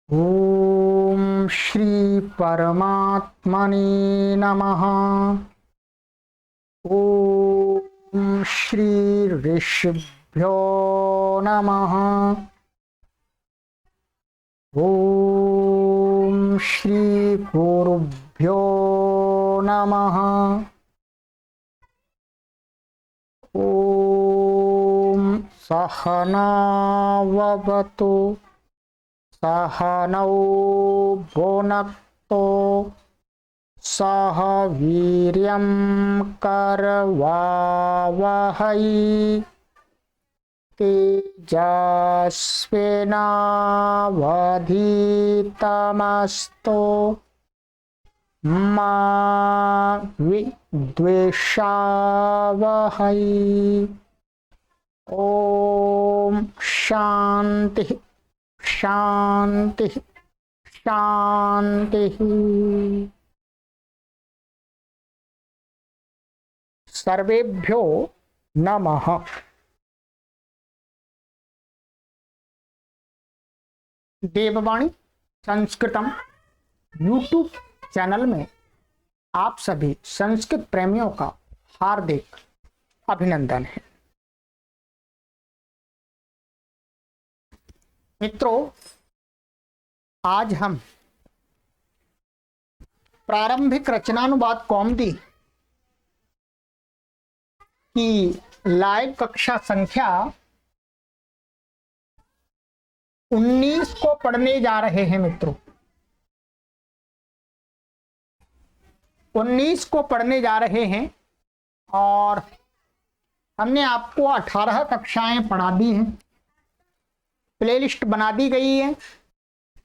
ओम श्री परमात्मने नमः। ओम श्री ऋषिभ्यो नमः। ओम श्री गुरुभ्यो नमः। ओम सहनाववतु सहनौ भुनक्तु सह वीर्यं करवावहै तेजस्विनावधीतमस्तु मा विद्वेषावहै। ओम शांति शांति शांति। सर्वेभ्यो नमः। देववाणी संस्कृतम यूट्यूब चैनल में आप सभी संस्कृत प्रेमियों का हार्दिक अभिनंदन है। मित्रों, आज हम प्रारंभिक रचनानुवाद कौमुदी की लाइव कक्षा संख्या 19 को पढ़ने जा रहे हैं। मित्रों, 19 को पढ़ने जा रहे हैं और हमने आपको 18 कक्षाएं पढ़ा दी हैं। प्लेलिस्ट बना दी गई है।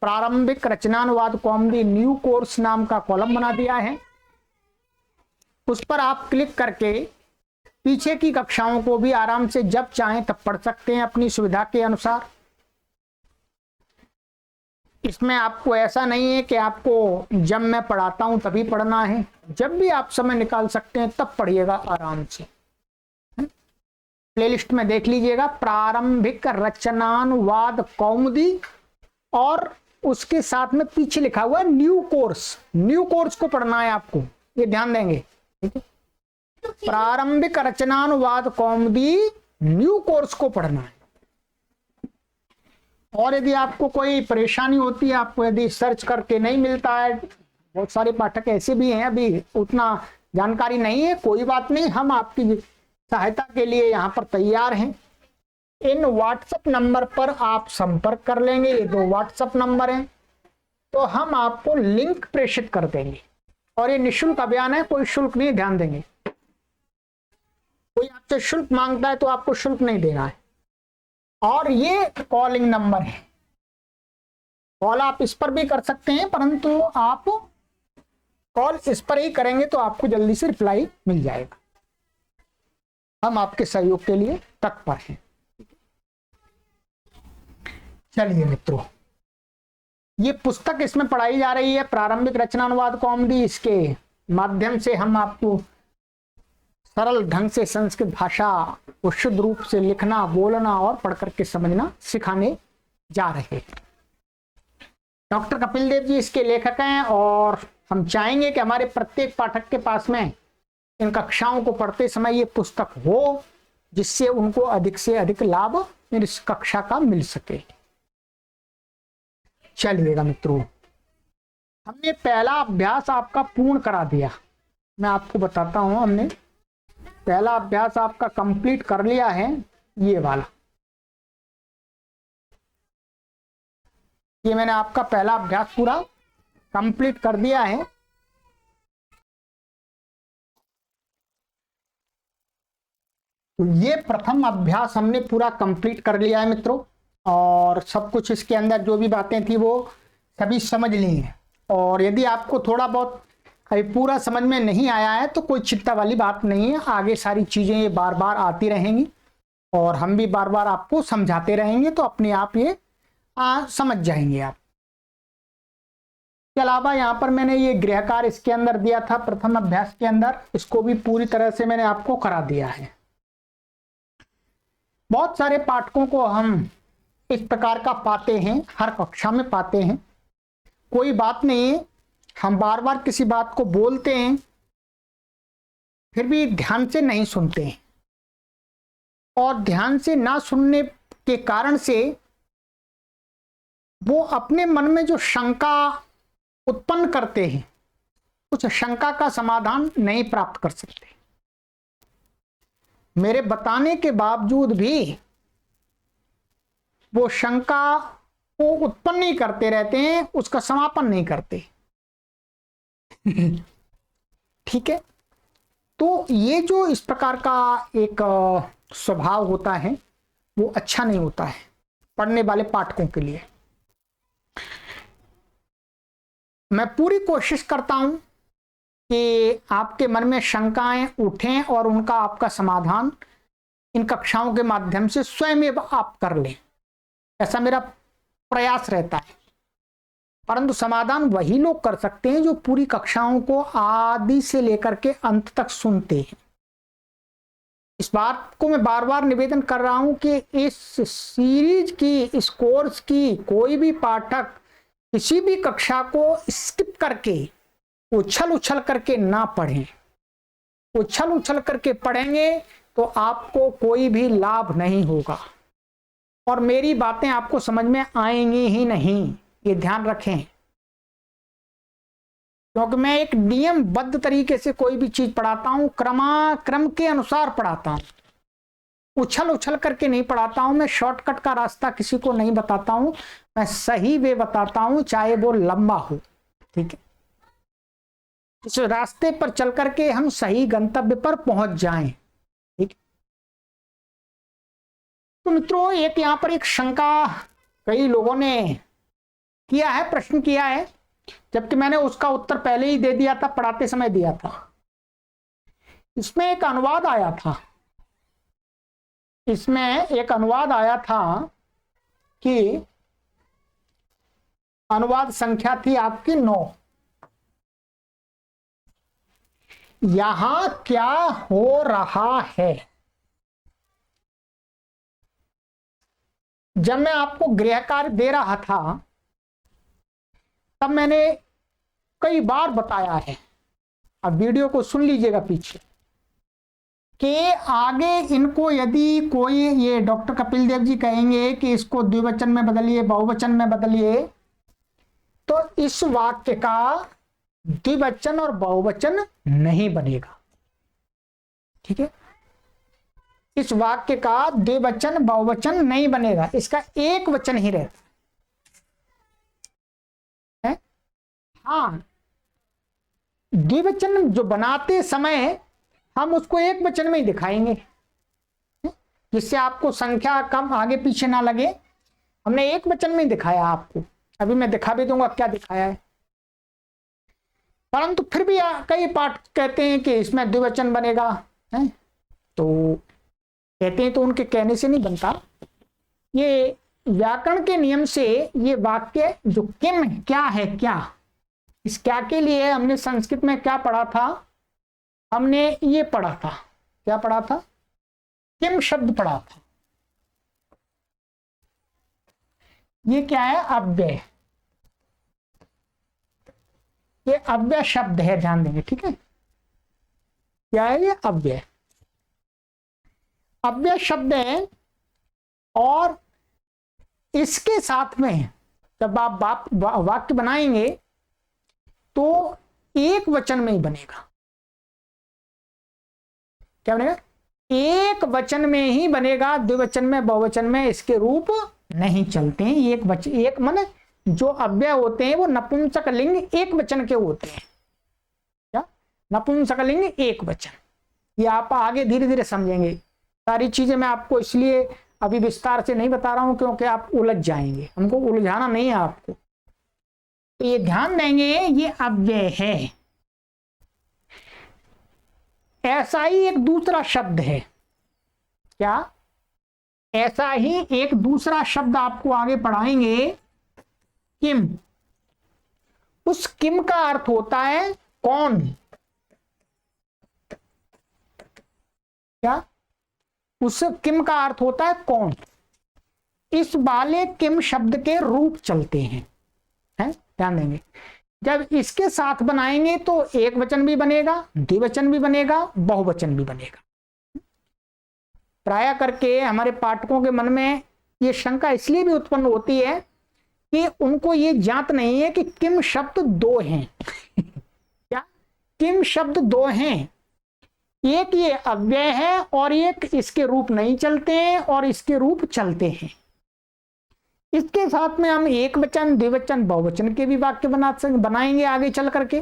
प्रारंभिक रचनानुवाद कौमुदी न्यू कोर्स नाम का कॉलम बना दिया है। उस पर आप क्लिक करके पीछे की कक्षाओं को भी आराम से जब चाहें तब पढ़ सकते हैं अपनी सुविधा के अनुसार। इसमें आपको ऐसा नहीं है कि आपको जब मैं पढ़ाता हूं तभी पढ़ना है। जब भी आप समय निकाल सकते हैं तब पढ़िएगा आराम से। प्लेलिस्ट में देख लीजिएगा प्रारंभिक रचनानुवाद कौमुदी और उसके साथ में पीछे लिखा हुआ है न्यू कोर्स। न्यू कोर्स को पढ़ना है आपको, ये ध्यान देंगे। ठीक है, प्रारंभिक रचनानुवाद कौमुदी न्यू कोर्स को पढ़ना है। और यदि आपको कोई परेशानी होती है, आपको यदि सर्च करके नहीं मिलता है, बहुत सारे पाठक ऐसे भी हैं अभी उतना जानकारी नहीं है, कोई बात नहीं, हम आपकी सहायता के लिए यहाँ पर तैयार हैं। इन व्हाट्सएप नंबर पर आप संपर्क कर लेंगे। ये 2 व्हाट्सएप नंबर हैं, तो हम आपको लिंक प्रेषित कर देंगे। और ये निःशुल्क अभियान है, कोई शुल्क नहीं, ध्यान देंगे। कोई आपसे शुल्क मांगता है तो आपको शुल्क नहीं देना है। और ये कॉलिंग नंबर है, कॉल आप इस पर भी कर सकते हैं, परंतु आप कॉल इस पर ही करेंगे तो आपको जल्दी से रिप्लाई मिल जाएगा। हम आपके सहयोग के लिए तत्पर हैं। चलिए मित्रों, ये पुस्तक इसमें पढ़ाई जा रही है प्रारंभिक रचनानुवाद कौमुदी। इसके माध्यम से हम आपको सरल ढंग से संस्कृत भाषा को शुद्ध रूप से लिखना, बोलना और पढ़ करके समझना सिखाने जा रहे हैं। डॉक्टर कपिल देव जी इसके लेखक हैं और हम चाहेंगे कि हमारे प्रत्येक पाठक के पास में इन कक्षाओं को पढ़ते समय ये पुस्तक हो, जिससे उनको अधिक से अधिक लाभ इस कक्षा का मिल सके। चलिएगा मित्रों, हमने पहला अभ्यास आपका पूर्ण करा दिया। मैं आपको बताता हूं, हमने पहला अभ्यास आपका कंप्लीट कर लिया है। ये वाला, ये मैंने आपका पहला अभ्यास पूरा कंप्लीट कर दिया है। तो ये प्रथम अभ्यास हमने पूरा कंप्लीट कर लिया है मित्रों, और सब कुछ इसके अंदर जो भी बातें थी वो सभी समझ ली हैं। और यदि आपको थोड़ा बहुत अभी पूरा समझ में नहीं आया है तो कोई चिंता वाली बात नहीं है। आगे सारी चीजें ये बार बार आती रहेंगी और हम भी बार बार आपको समझाते रहेंगे, तो अपने आप ये समझ जाएंगे आप। इसके अलावा यहाँ पर मैंने ये गृह कार्य इसके अंदर दिया था प्रथम अभ्यास के अंदर, इसको भी पूरी तरह से मैंने आपको करा दिया है। बहुत सारे पाठकों को हम इस प्रकार का पाते हैं, हर कक्षा में पाते हैं, कोई बात नहीं, हम बार बार किसी बात को बोलते हैं फिर भी ध्यान से नहीं सुनते हैं, और ध्यान से ना सुनने के कारण से वो अपने मन में जो शंका उत्पन्न करते हैं उस शंका का समाधान नहीं प्राप्त कर सकते। मेरे बताने के बावजूद भी वो शंका को उत्पन्न ही करते रहते हैं, उसका समापन नहीं करते। ठीक है, तो ये जो इस प्रकार का एक स्वभाव होता है वो अच्छा नहीं होता है पढ़ने वाले पाठकों के लिए। मैं पूरी कोशिश करता हूं कि आपके मन में शंकाएं उठें और उनका आपका समाधान इन कक्षाओं के माध्यम से स्वयं आप कर लें, ऐसा मेरा प्रयास रहता है। परंतु समाधान वही लोग कर सकते हैं जो पूरी कक्षाओं को आदि से लेकर के अंत तक सुनते हैं। इस बात को मैं बार बार निवेदन कर रहा हूं कि इस सीरीज की, इस कोर्स की कोई भी पाठक किसी भी कक्षा को स्किप करके उछल उछल करके ना पढ़ें। उछल उछल करके पढ़ेंगे तो आपको कोई भी लाभ नहीं होगा और मेरी बातें आपको समझ में आएंगी ही नहीं, ये ध्यान रखें। क्योंकि मैं एक नियमबद्ध तरीके से कोई भी चीज पढ़ाता हूं, क्रम के अनुसार पढ़ाता हूं, उछल उछल करके नहीं पढ़ाता हूं। मैं शॉर्टकट का रास्ता किसी को नहीं बताता हूं, मैं सही वे बताता हूं, चाहे वो लंबा हो। ठीक है, इस रास्ते पर चल करके हम सही गंतव्य पर पहुंच जाएं। ठीक, तो मित्रों एक यहां पर एक शंका कई लोगों ने किया है, प्रश्न किया है, जबकि मैंने उसका उत्तर पहले ही दे दिया था, पढ़ाते समय दिया था। इसमें एक अनुवाद आया था, इसमें एक अनुवाद आया था कि अनुवाद संख्या थी आपकी 9। यहां क्या हो रहा है। जब मैं आपको गृह कार्य दे रहा था तब मैंने कई बार बताया है, अब वीडियो को सुन लीजिएगा पीछे, कि आगे इनको यदि कोई, ये डॉक्टर कपिल देव जी कहेंगे कि इसको द्विवचन में बदलिए, बहुवचन में बदलिए, तो इस वाक्य का द्विवचन और बहुवचन नहीं बनेगा। ठीक है, इस वाक्य का द्विवचन बहुवचन नहीं बनेगा, इसका एक वचन ही रहता है। हाँ, द्विवचन जो बनाते समय हम उसको एक वचन में ही दिखाएंगे, जिससे आपको संख्या कम आगे पीछे ना लगे। हमने एक वचन में ही दिखाया आपको, अभी मैं दिखा भी दूंगा क्या दिखाया है। परंतु फिर भी कई पाठ कहते हैं कि इसमें द्विवचन बनेगा, है तो कहते हैं, तो उनके कहने से नहीं बनता। ये व्याकरण के नियम से ये वाक्य जो किम क्या है, क्या, इस क्या के लिए हमने संस्कृत में क्या पढ़ा था, हमने ये पढ़ा था, क्या पढ़ा था, किम शब्द पढ़ा था। ये क्या है, अव्यय, ये अव्यय शब्द है, ध्यान देंगे। ठीक है, क्या है ये, अव्यय, अव्यय शब्द है। और इसके साथ में जब आप वाक्य बनाएंगे तो एक वचन में ही बनेगा। क्या बनेगा, एक वचन में ही बनेगा, द्विवचन में बहुवचन में इसके रूप नहीं चलते हैं। एक वचन, एक माने जो अव्यय होते हैं वो नपुंसक लिंग एक वचन के होते हैं। क्या, नपुंसक लिंग एक वचन, ये आप आगे धीरे धीरे समझेंगे। सारी चीजें मैं आपको इसलिए अभी विस्तार से नहीं बता रहा हूं क्योंकि आप उलझ जाएंगे, हमको उलझाना नहीं है आपको। तो ये ध्यान देंगे, ये अव्यय है। ऐसा ही एक दूसरा शब्द है, क्या, ऐसा ही एक दूसरा शब्द आपको आगे पढ़ाएंगे, किम। उस किम का अर्थ होता है कौन। क्या, उस किम का अर्थ होता है कौन। इस वाले किम शब्द के रूप चलते हैं, हैं? ध्यान देंगे। जब इसके साथ बनाएंगे तो एक वचन भी बनेगा, द्विवचन भी बनेगा, बहुवचन भी बनेगा। प्राय करके हमारे पाठकों के मन में ये शंका इसलिए भी उत्पन्न होती है कि उनको ये ज्ञात नहीं है कि किम शब्द दो हैं। क्या किम शब्द दो हैं? एक ये अव्यय है और एक इसके रूप नहीं चलते हैं और इसके रूप चलते हैं। इसके साथ में हम एक वचन, द्विवचन, बहुवचन के भी वाक्य बनाएंगे आगे चल करके,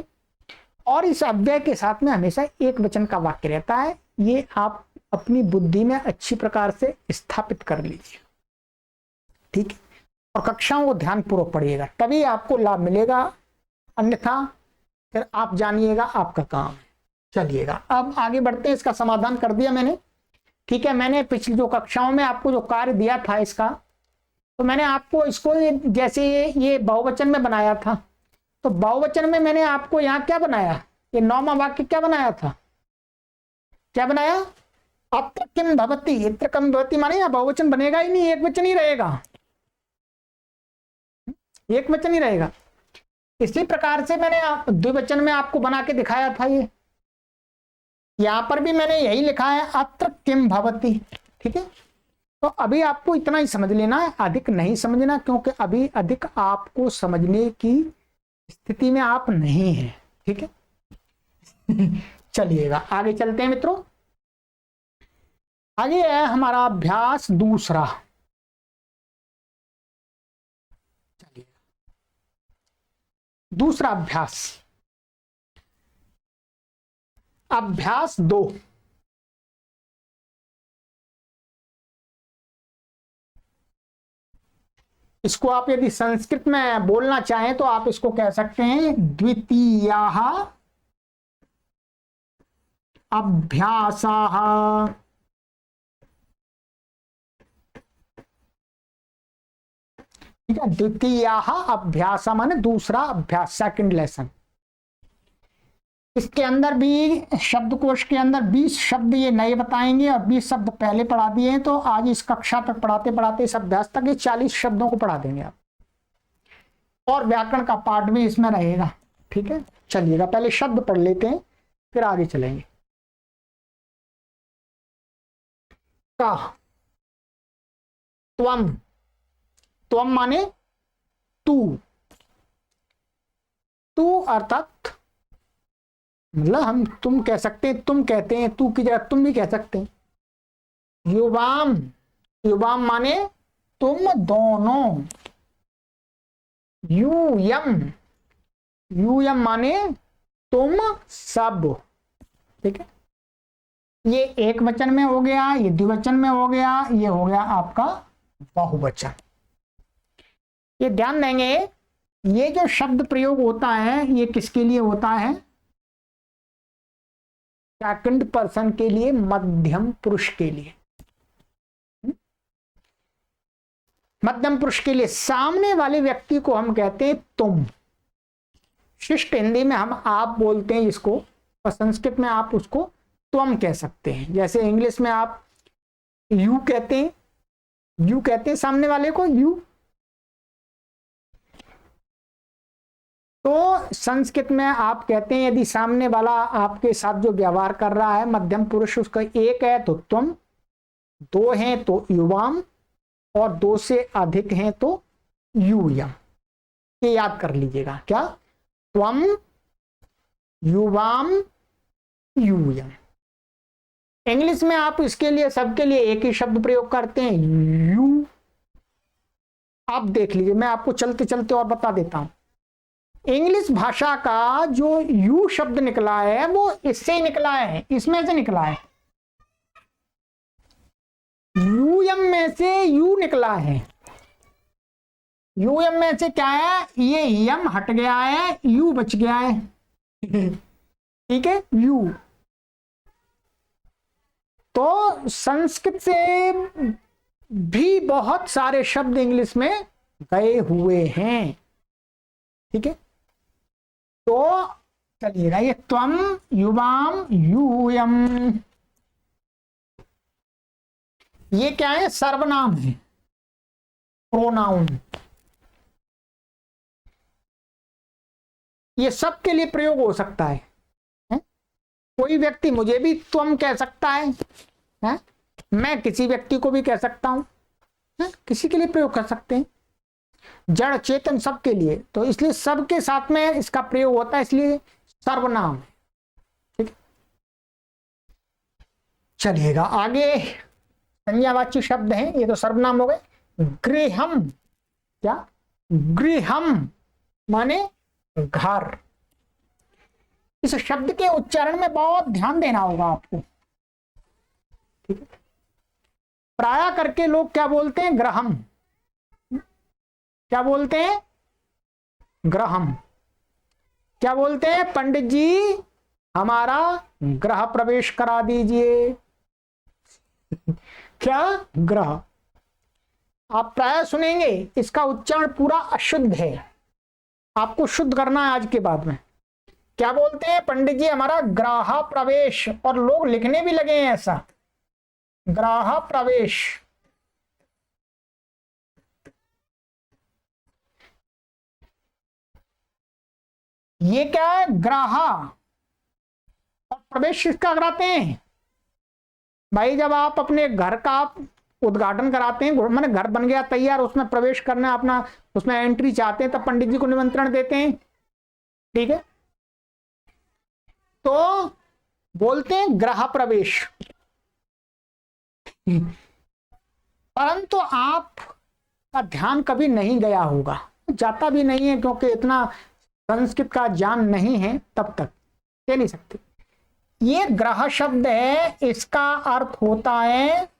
और इस अव्यय के साथ में हमेशा एक वचन का वाक्य रहता है। ये आप अपनी बुद्धि में अच्छी प्रकार से स्थापित कर लीजिए, ठीक है। और कक्षाओं को ध्यानपूर्वक पढ़िएगा, तभी आपको लाभ मिलेगा, अन्यथा फिर आप जानिएगा आपका काम है। चलिएगा अब आगे बढ़ते हैं। इसका समाधान कर दिया मैंने, ठीक है। मैंने पिछली जो कक्षाओं में आपको जो कार्य दिया था इसका, तो मैंने आपको इसको जैसे ये बहुवचन में बनाया था, तो बहुवचन में मैंने आपको यहाँ क्या बनाया, ये 9वां वाक्य क्या बनाया था, क्या बनाया, अत्र किम भवति, इत्र कम भवति, माने यहाँ बहुवचन बनेगा ही नहीं, एक वचन ही रहेगा, एक वचन ही रहेगा। इसी प्रकार से मैंने द्विवचन में आपको बना के दिखाया था। ये यहां पर भी मैंने यही लिखा है, अत्र किम भवति, ठीक है। तो अभी आपको इतना ही समझ लेना है, अधिक नहीं समझना, क्योंकि अभी अधिक आपको समझने की स्थिति में आप नहीं हैं, ठीक है। चलिएगा आगे चलते हैं मित्रों। आगे है हमारा अभ्यास दूसरा। चलिए दूसरा अभ्यास, अभ्यास 2। इसको आप यदि संस्कृत में बोलना चाहें तो आप इसको कह सकते हैं द्वितीयाः अभ्यासाः। ठीक है, द्वितीयाः अभ्यास माने दूसरा अभ्यास, सेकंड लेसन। इसके अंदर भी शब्दकोश के अंदर 20 शब्द ये नए बताएंगे और 20 शब्द पहले पढ़ा दिए हैं, तो आज इस कक्षा तक पढ़ाते पढ़ाते इस अभ्यास तक ये 40 शब्दों को पढ़ा देंगे आप, और व्याकरण का पार्ट भी इसमें रहेगा, ठीक है। चलिएगा पहले शब्द पढ़ लेते हैं फिर आगे चलेंगे। का, त्वम, त्वम माने तू, तू अर्थात मतलब हम तुम कह सकते हैं, तुम कहते हैं, तू की जगह तुम भी कह सकते हैं। युवाम, युवाम माने तुम दोनों। यूयम, यूयम माने तुम सब, ठीक है। ये एक वचन में हो गया, ये द्विवचन में हो गया, ये हो गया आपका बहुवचन। ये ध्यान देंगे, ये जो शब्द प्रयोग होता है ये किसके लिए होता है, सेकंड पर्सन के लिए, मध्यम पुरुष के लिए। मध्यम पुरुष के लिए सामने वाले व्यक्ति को हम कहते हैं तुम। शिष्ट हिंदी में हम आप बोलते हैं इसको, और संस्कृत में आप उसको त्वम कह सकते हैं। जैसे इंग्लिश में आप यू कहते हैं, यू कहते हैं सामने वाले को, यू। तो संस्कृत में आप कहते हैं यदि सामने वाला आपके साथ जो व्यवहार कर रहा है मध्यम पुरुष, उसका एक है तो तुम, दो हैं तो युवाम, और दो से अधिक हैं तो यूयम। ये याद कर लीजिएगा, क्या, त्वम, युवाम, यूयम। इंग्लिश में आप इसके लिए सबके लिए एक ही शब्द प्रयोग करते हैं, यू। आप देख लीजिए, मैं आपको चलते चलते और बता देता हूं। इंग्लिश भाषा का जो यू शब्द निकला है वो इससे ही निकला है, इसमें से निकला है, यूएम में से यू निकला है। यूएम में से क्या है, ये यम हट गया है, यू बच गया है, ठीक है, यू। तो संस्कृत से भी बहुत सारे शब्द इंग्लिश में गए हुए हैं, ठीक है। तो चलिएगा, ये त्वम, युवाम, यूयम, ये क्या है, सर्वनाम है, प्रोनाउन। ये सबके लिए प्रयोग हो सकता है, है? कोई व्यक्ति मुझे भी तुम कह सकता है? मैं किसी व्यक्ति को भी कह सकता हूं, किसी के लिए प्रयोग कर सकते हैं, जड़ चेतन सबके लिए। तो इसलिए सबके साथ में इसका प्रयोग होता है, इसलिए सर्वनाम। ठीक है, चलिएगा आगे। संज्ञावाची शब्द हैं, ये तो सर्वनाम हो गए। गृहम, क्या? गृहम माने घर। इस शब्द के उच्चारण में बहुत ध्यान देना होगा आपको। ठीक है, प्राय करके लोग क्या बोलते हैं? ग्रहम। क्या बोलते हैं? ग्रहम। क्या बोलते हैं? पंडित जी हमारा ग्रह प्रवेश करा दीजिए। क्या? ग्रह। आप प्राय सुनेंगे, इसका उच्चारण पूरा अशुद्ध है, आपको शुद्ध करना है आज के बाद में। क्या बोलते हैं? पंडित जी हमारा ग्रह प्रवेश, और लोग लिखने भी लगे हैं ऐसा, ग्रह प्रवेश। ये क्या है? ग्रह। और प्रवेश किसका कराते हैं भाई? जब आप अपने घर का आप उद्घाटन कराते हैं, मैंने घर बन गया तैयार, उसमें प्रवेश करना, अपना उसमें एंट्री चाहते हैं, तब पंडित जी को निमंत्रण देते हैं। ठीक है, तो बोलते हैं ग्रह प्रवेश। परंतु आपका ध्यान कभी नहीं गया होगा, जाता भी नहीं है, क्योंकि इतना संस्कृत का ज्ञान नहीं है, तब तक कह नहीं सकते। ये ग्रह शब्द है, इसका अर्थ होता है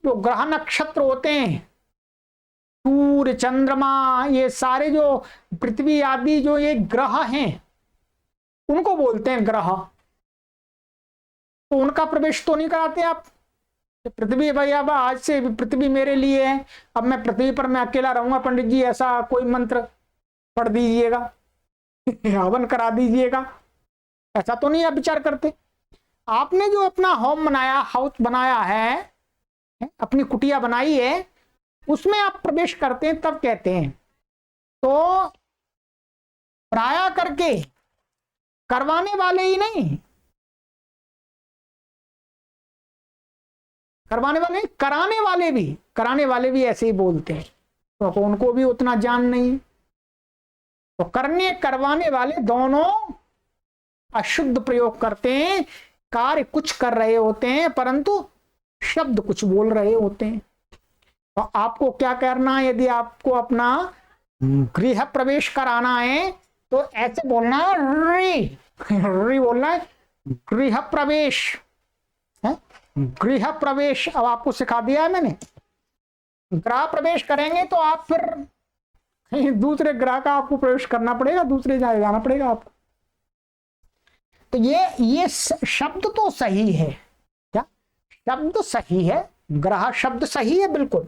जो ग्रह नक्षत्र होते हैं, सूर्य चंद्रमा, ये सारे जो पृथ्वी आदि जो ये ग्रह हैं, उनको बोलते हैं ग्रह। तो उनका प्रवेश तो नहीं कराते आप। पृथ्वी भाई, अब आज से पृथ्वी मेरे लिए है, अब मैं पृथ्वी पर मैं अकेला रहूंगा, पंडित जी ऐसा कोई मंत्र पढ़ दीजिएगा, हवन करा दीजिएगा, ऐसा तो नहीं आप विचार करते। आपने जो अपना होम बनाया, हाउस बनाया है, अपनी कुटिया बनाई है, उसमें आप प्रवेश करते हैं, तब कहते हैं। तो प्राय करके करवाने वाले ही नहीं, करवाने वाले, कराने वाले भी ऐसे ही बोलते हैं, तो उनको भी उतना ज्ञान नहीं। तो करने करवाने वाले दोनों अशुद्ध प्रयोग करते हैं, कार्य कुछ कर रहे होते हैं परंतु शब्द कुछ बोल रहे होते हैं। तो आपको क्या करना है? यदि आपको अपना गृह प्रवेश कराना है तो ऐसे बोलना है, री बोलना है, गृह प्रवेश है, गृह प्रवेश। अब आपको सिखा दिया है मैंने। गृह प्रवेश करेंगे तो आप फिर कहीं दूसरे ग्रह का आपको प्रवेश करना पड़ेगा, दूसरे जगह जाना पड़ेगा आपको। तो ये शब्द तो सही है, क्या शब्द सही है? ग्रह शब्द सही है बिल्कुल,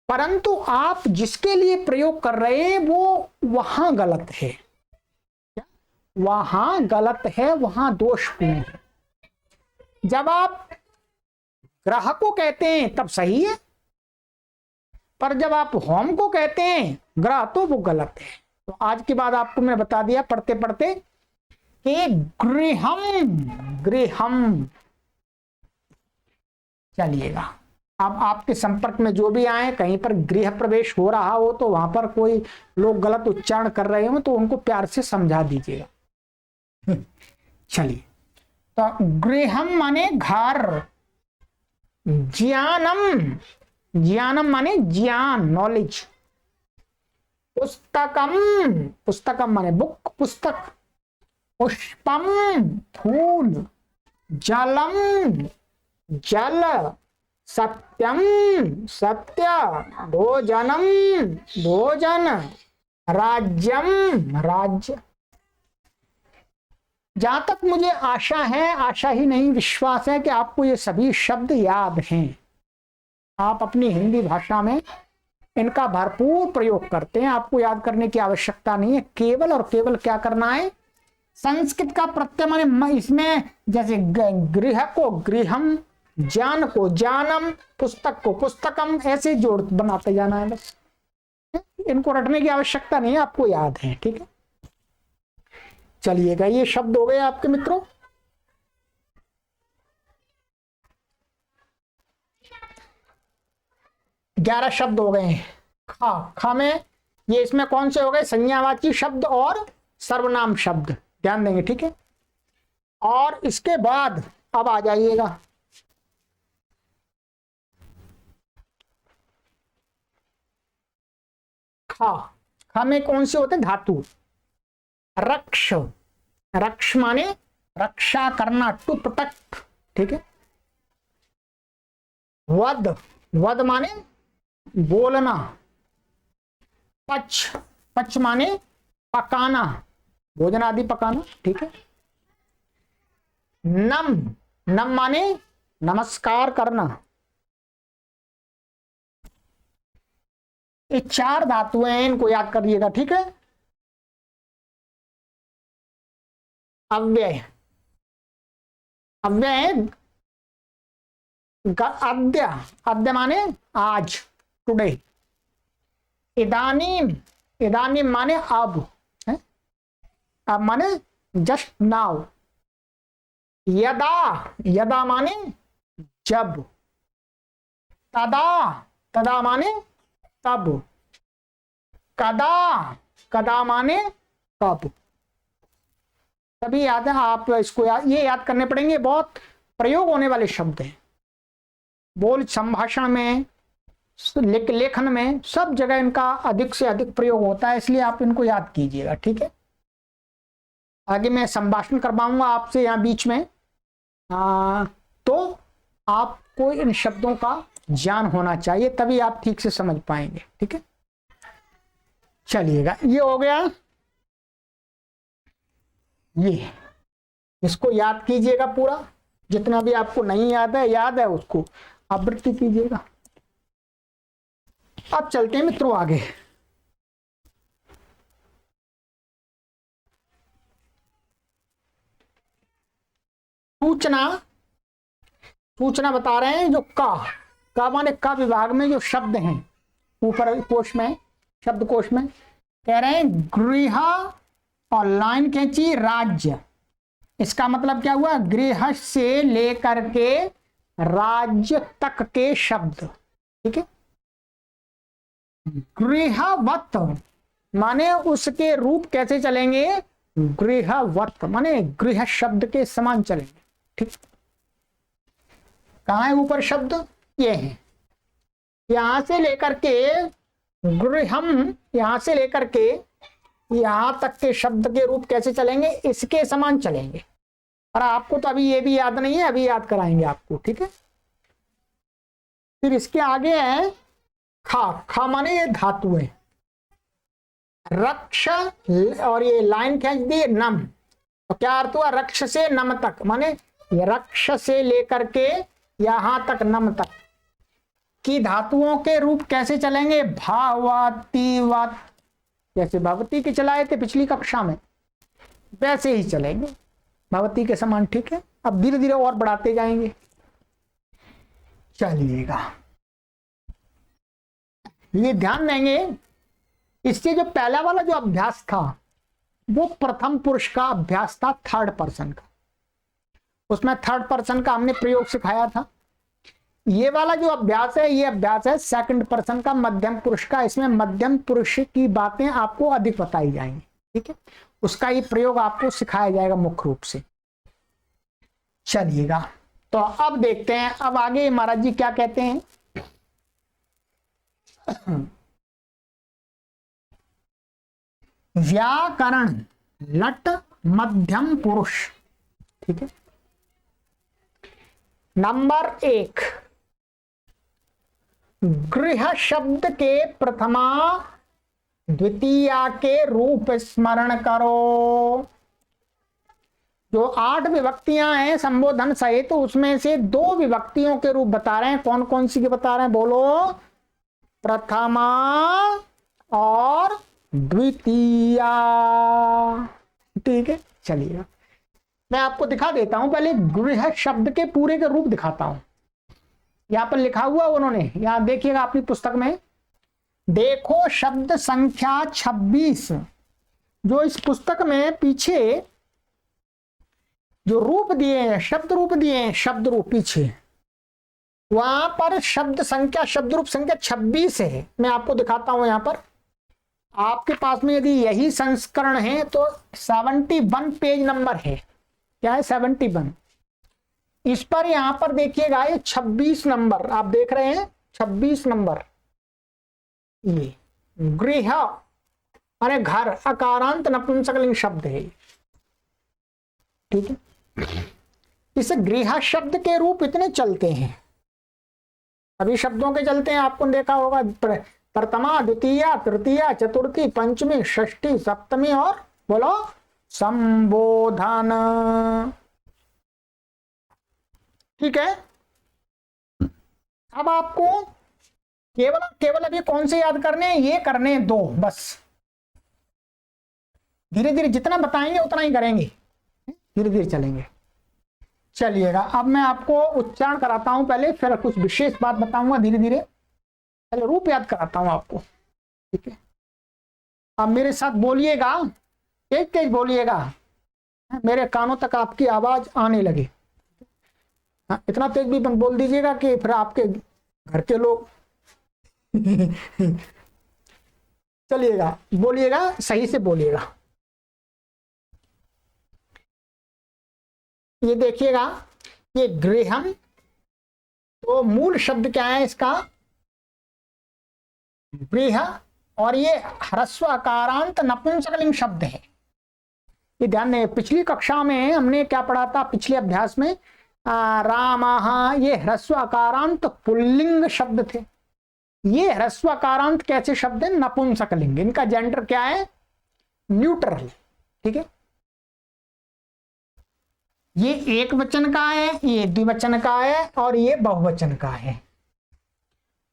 परंतु आप जिसके लिए प्रयोग कर रहे हैं वो वहां गलत है, क्या वहां गलत है, वहां दोषपूर्ण है। जब आप ग्रह को कहते हैं तब सही है, पर जब आप होम को कहते हैं ग्रह तो वो गलत है। तो आज के बाद आपको मैं बता दिया पढ़ते पढ़ते कि गृहम। चलिएगा, अब आपके संपर्क में जो भी आए, कहीं पर गृह प्रवेश हो रहा हो तो वहां पर कोई लोग गलत उच्चारण कर रहे हो तो उनको प्यार से समझा दीजिएगा। चलिए, तो गृहम माने घर, ज्ञानम, ज्ञानम माने ज्ञान, नॉलेज। पुस्तकम, पुस्तकम माने बुक, पुस्तक। पुष्पम, फूल। जलम, जल। सत्यम, सत्य। भोजनम, भोजन। राज्यम, राज्य। जहां तक मुझे आशा है, आशा ही नहीं विश्वास है कि आपको ये सभी शब्द याद हैं। आप अपनी हिंदी भाषा में इनका भरपूर प्रयोग करते हैं, आपको याद करने की आवश्यकता नहीं है। केवल और केवल क्या करना है? संस्कृत का प्रत्यय माने इसमें जैसे गृह को गृहम, ज्ञान को ज्ञानम, पुस्तक को पुस्तकम, ऐसे जोड़ बनाते जाना है बस। इनको रटने की आवश्यकता नहीं है, आपको याद है। ठीक है, चलिएगा, ये शब्द हो गए आपके मित्रों। ग्यारह शब्द हो गए हैं। खा, खा में ये इसमें कौन से हो गए? संज्ञावाची शब्द और सर्वनाम शब्द, ध्यान देंगे, ठीक है। और इसके बाद अब आ जाइएगा खा। खा में कौन से होते हैं? धातु। रक्ष, रक्ष माने रक्षा करना, टू प्रोटेक्ट, ठीक है। वध, वध माने बोलना। पच, पच माने पकाना, भोजन आदि पकाना, ठीक है। नम, नम माने नमस्कार करना। ये चार धातुएं हैं, इनको याद करिएगा, ठीक है। अव्यय, अव्यय अद्य, अद्य माने आज, टुडे। इदानीम, इदानीम माने अब है? अब माने जस्ट नाउ। यदा, यदा माने जब। तदा, तदा माने तब। कदा, कदा माने कब। तभी याद है, आप इसको ये याद करने पड़ेंगे, बहुत प्रयोग होने वाले शब्द हैं। बोल संभाषण में, लेखन में, सब जगह इनका अधिक से अधिक प्रयोग होता है, इसलिए आप इनको याद कीजिएगा, ठीक है। आगे मैं संभाषण करवाऊंगा आपसे यहाँ बीच में, तो आपको इन शब्दों का ज्ञान होना चाहिए, तभी आप ठीक से समझ पाएंगे, ठीक है। चलिएगा, ये हो गया। ये इसको याद कीजिएगा पूरा, जितना भी आपको नहीं याद है उसको आवृत्ति कीजिएगा। अब चलते हैं मित्रों आगे। सूचना, सूचना बता रहे हैं, जो का माने का विभाग में जो शब्द हैं, ऊपर कोश में, शब्द कोश में कह रहे हैं गृह और लाइन खींची राज्य। इसका मतलब क्या हुआ? गृह से लेकर के राज्य तक के शब्द, ठीक है। गृहवत माने उसके रूप कैसे चलेंगे? गृहवत माने गृह शब्द के समान चलेंगे, ठीक। कहाँ है ऊपर शब्द? ये है। यहां से लेकर के गृहम, यहां से लेकर के यहां तक के शब्द के रूप कैसे चलेंगे? इसके समान चलेंगे। और आपको तो अभी ये भी याद नहीं है, अभी याद कराएंगे आपको, ठीक है। फिर इसके आगे है खा। खा माने ये धातु है। रक्ष, और ये लाइन खींच दी नम, तो क्या अर्थ हुआ? रक्ष से नम तक, माने रक्ष से लेकर के यहां तक नम तक की धातुओं के रूप कैसे चलेंगे? भावती वत, जैसे भगवती के चलाए थे पिछली कक्षा में, वैसे ही चलेंगे, भगवती के समान, ठीक है। अब धीरे धीरे और बढ़ाते जाएंगे। चलिएगा, ये ध्यान देंगे, इससे जो पहला वाला जो अभ्यास था वो प्रथम पुरुष का अभ्यास था, थर्ड पर्सन का। उसमें थर्ड पर्सन का हमने प्रयोग सिखाया था। ये वाला जो अभ्यास है, ये अभ्यास है सेकंड पर्सन का, मध्यम पुरुष का। इसमें मध्यम पुरुष की बातें आपको अधिक बताई जाएंगी, ठीक है। उसका ये प्रयोग आपको सिखाया जाएगा मुख्य रूप से। चलिएगा, तो अब देखते हैं, अब आगे महाराज जी क्या कहते हैं। व्याकरण लट मध्यम पुरुष, ठीक है। नंबर 1, गृह शब्द के प्रथमा द्वितीया के रूप स्मरण करो। जो 8 विभक्तियां हैं संबोधन सहित, तो उसमें से 2 विभक्तियों के रूप बता रहे हैं। कौन कौन सी के बता रहे हैं? बोलो। प्रथमा और द्वितीया, ठीक है। चलिए, मैं आपको दिखा देता हूं, पहले गृह शब्द के पूरे के रूप दिखाता हूं। यहां पर लिखा हुआ उन्होंने, यहां देखिएगा अपनी पुस्तक में, देखो शब्द संख्या 26, जो इस पुस्तक में पीछे जो रूप दिए हैं, शब्द रूप दिए हैं, शब्द रूप पीछे वहां पर शब्द संख्या, शब्द रूप संख्या 26 है। मैं आपको दिखाता हूं यहां पर। आपके पास में यदि यही संस्करण है तो 71 पेज नंबर है। क्या है? 71। इस पर यहां पर देखिएगा ये 26 नंबर आप देख रहे हैं, 26 नंबर। ये गृह अरे घर अकारांत नपुंसकलिंग शब्द है। ठीक है, इस गृह शब्द के रूप इतने चलते हैं, सभी शब्दों के चलते हैं। आपको देखा होगा प्रथमा, द्वितीया, तृतीया, चतुर्थी, पंचमी, षष्ठी, सप्तमी और बोलो संबोधन। ठीक है, अब आपको केवल अभी कौन से याद करने हैं? ये करने हैं 2 बस। धीरे धीरे जितना बताएंगे उतना ही करेंगे, धीरे धीरे चलेंगे। चलिएगा, अब मैं आपको उच्चारण कराता हूं पहले, फिर कुछ विशेष बात बताऊंगा धीरे धीरे। पहले रूप याद कराता हूं आपको। ठीक है, अब मेरे साथ बोलिएगा, तेज तेज बोलिएगा, मेरे कानों तक आपकी आवाज आने लगे। हाँ, इतना तेज भी बोल दीजिएगा कि फिर आपके घर के लोग चलिएगा, बोलिएगा, सही से बोलिएगा। ये देखिएगा, ये गृहम, तो मूल शब्द क्या है इसका? गृह, और ये ह्रस्व अकारांत नपुंसकलिंग शब्द है। ये ध्यान दें, पिछली कक्षा में हमने क्या पढ़ा था? पिछले अभ्यास में रामः, ये ह्रस्व अकारांत पुल्लिंग शब्द थे। ये ह्रस्व अकारांत कैसे शब्द है? नपुंसकलिंग। इनका जेंडर क्या है? न्यूट्रल। ठीक है, ये एक वचन का है, ये द्विवचन का है, और ये बहुवचन का है,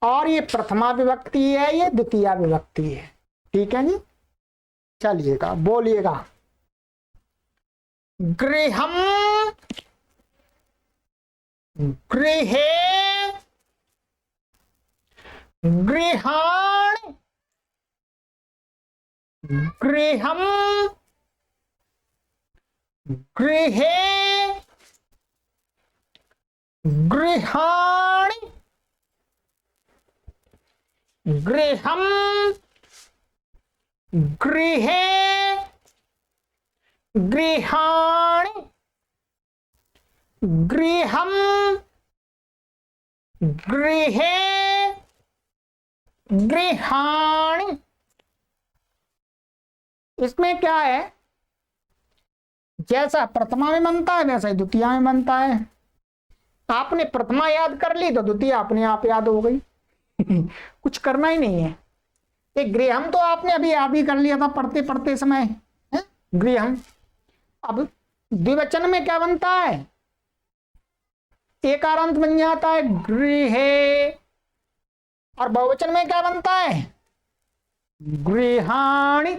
और ये प्रथमा विभक्ति है, ये द्वितीया विभक्ति है। ठीक है जी, चलिएगा, बोलिएगा। गृहम, गृहे, गृहाणि, गृहम, गृहे, गृहाणि, गृहम, गृहे, गृहाणि, गृहम, गृहे, गृहाणि। इसमें क्या है? जैसा प्रथमा में बनता है वैसा ही द्वितीया में बनता है। आपने प्रथमा याद कर ली तो द्वितीया अपने आप याद हो गई। कुछ करना ही नहीं है। एक गृहम तो आपने अभी याद ही कर लिया था पढ़ते पढ़ते समय, है गृहम। अब द्विवचन में क्या बनता है? एकारांत बन जाता है गृहे, और बहुवचन में क्या बनता है? गृहाणि।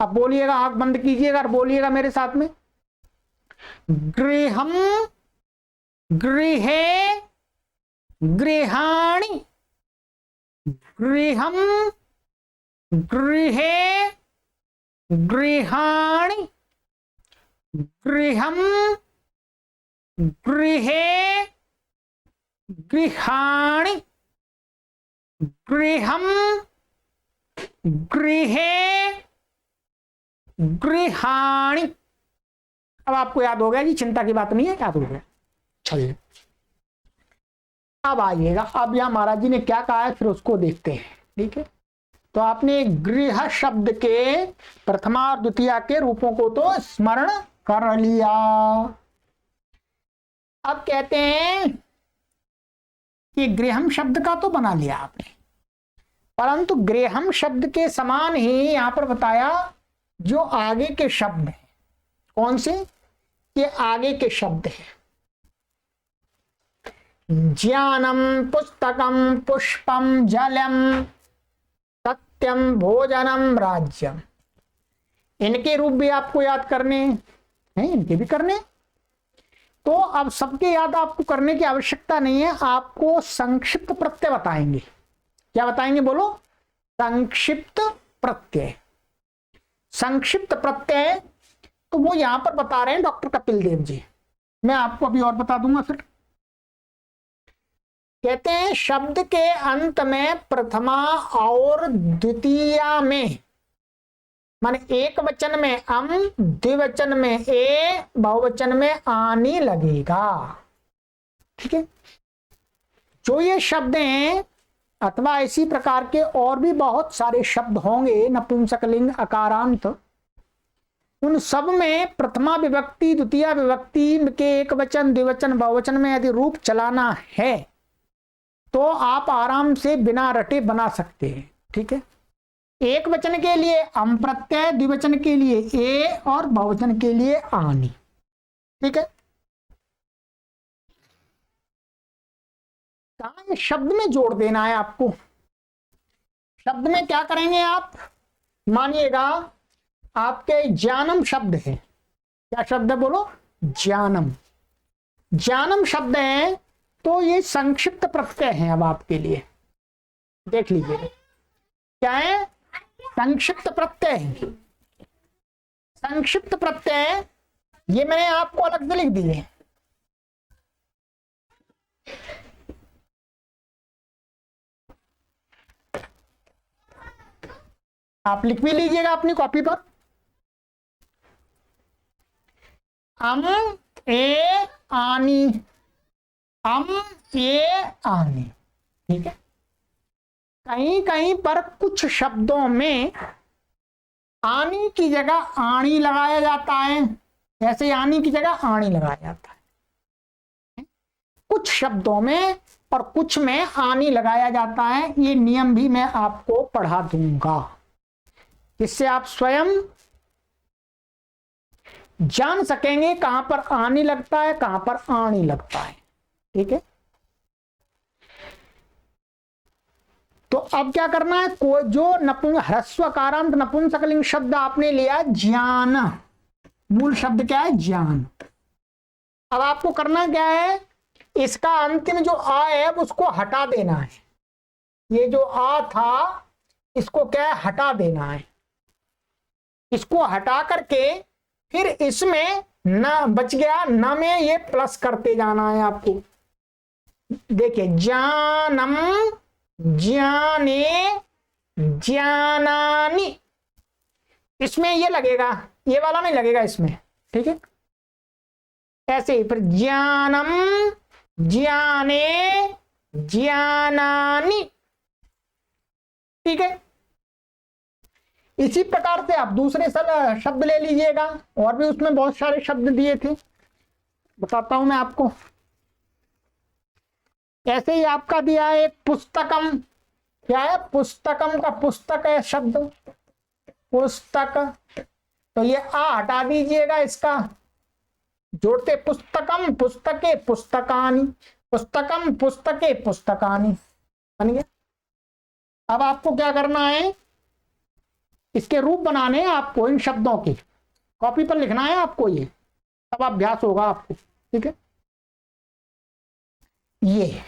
अब बोलिएगा, आंख बंद कीजिएगा और बोलिएगा मेरे साथ में। गृहम, गृहे, गृहाणि, गृहम, गृहे, गृहाणि, गृहम, गृहे, गृहाणि, गृहम, गृहे, गृहाणि। अब आपको याद हो गया जी, चिंता की बात नहीं है, याद हो गया। चलिए अब आइएगा, अब यहां महाराज जी ने क्या कहा है फिर उसको देखते हैं। ठीक है, तो आपने गृह शब्द के प्रथमा और द्वितीया के रूपों को तो स्मरण कर लिया। अब कहते हैं कि गृहम शब्द का तो बना लिया आपने, परंतु गृहम शब्द के समान ही यहां पर बताया जो आगे के शब्द हैं। कौन से? ये आगे के शब्द हैं। ज्ञानम, पुस्तकम, पुष्पम, जलम, सत्यम, भोजनम, राज्यम। इनके रूप भी आपको याद करने हैं, इनके भी करने। तो अब सबके याद आपको करने की आवश्यकता नहीं है, आपको संक्षिप्त प्रत्यय बताएंगे। क्या बताएंगे बोलो? संक्षिप्त प्रत्यय। संक्षिप्त प्रत्यय तो वो यहां पर बता रहे हैं डॉक्टर कपिल देव जी। मैं आपको अभी और बता दूंगा फिर। कहते हैं शब्द के अंत में प्रथमा और द्वितीया में, माने एक वचन में अम, द्विवचन में ए, बहुवचन में आनी लगेगा। ठीक है, जो ये शब्द हैं अथवा इसी प्रकार के और भी बहुत सारे शब्द होंगे नपुंसकलिंग अकारांत, उन सब में प्रथमा विभक्ति द्वितीय विभक्ति के एक वचन द्विवचन बहुवचन में यदि रूप चलाना है तो आप आराम से बिना रटे बना सकते हैं। ठीक है, एक वचन के लिए अम प्रत्यय, द्विवचन के लिए ए और बहुवचन के लिए आनी। ठीक है, कहा है शब्द में जोड़ देना है आपको। शब्द में क्या करेंगे आप, मानिएगा आपके ज्ञानम शब्द है, क्या शब्द है बोलो, ज्ञानम। ज्ञानम शब्द है तो ये संक्षिप्त प्रत्यय है। अब आपके लिए देख लीजिए क्या है, संक्षिप्त प्रत्यय है। संक्षिप्त प्रत्यय ये मैंने आपको अलग से लिख दिए, आप लिख भी लीजिएगा अपनी कॉपी पर। अम ए आनी, अम ए आनी। ठीक है, कहीं कहीं पर कुछ शब्दों में आनी की जगह आणी लगाया जाता है, ऐसे आनी की जगह आणी लगाया जाता है कुछ शब्दों में, और कुछ में आनी लगाया जाता है। ये नियम भी मैं आपको पढ़ा दूंगा, जिससे आप स्वयं जान सकेंगे कहां पर आनी लगता है कहां पर आणी लगता है। ठीक है, तो अब क्या करना है, कोई जो ह्रस्वकारांत नपुंसकलिंग शब्द आपने लिया ज्ञान, मूल शब्द क्या है, ज्ञान। अब आपको करना क्या है, इसका अंतिम जो आ है उसको हटा देना है। ये जो आ था इसको क्या है, हटा देना है। इसको हटा करके फिर इसमें ना बच गया, ना में ये प्लस करते जाना है आपको। देखिए ज्ञानम, ज्ञाने, ज्ञानानि, इसमें ये लगेगा, ये वाला नहीं लगेगा इसमें। ठीक है, ऐसे ही फिर ज्ञानम, ज्ञाने, ज्ञानानि। ठीक है, इसी प्रकार से आप दूसरे शब्द ले लीजिएगा, और भी उसमें बहुत सारे शब्द दिए थे, बताता हूं मैं आपको। ऐसे ही आपका दिया है एक पुस्तकम, क्या है, पुस्तकम का पुस्तक है शब्द, पुस्तक। तो ये आ हटा दीजिएगा, इसका जोड़ते पुस्तकम पुस्तके पुस्तकानि, पुस्तकम पुस्तके पुस्तकानि, बन गया। अब आपको क्या करना है, इसके रूप बनाने हैं आपको, इन शब्दों की कॉपी पर लिखना है आपको, ये तब अभ्यास होगा आपको। ठीक है, ये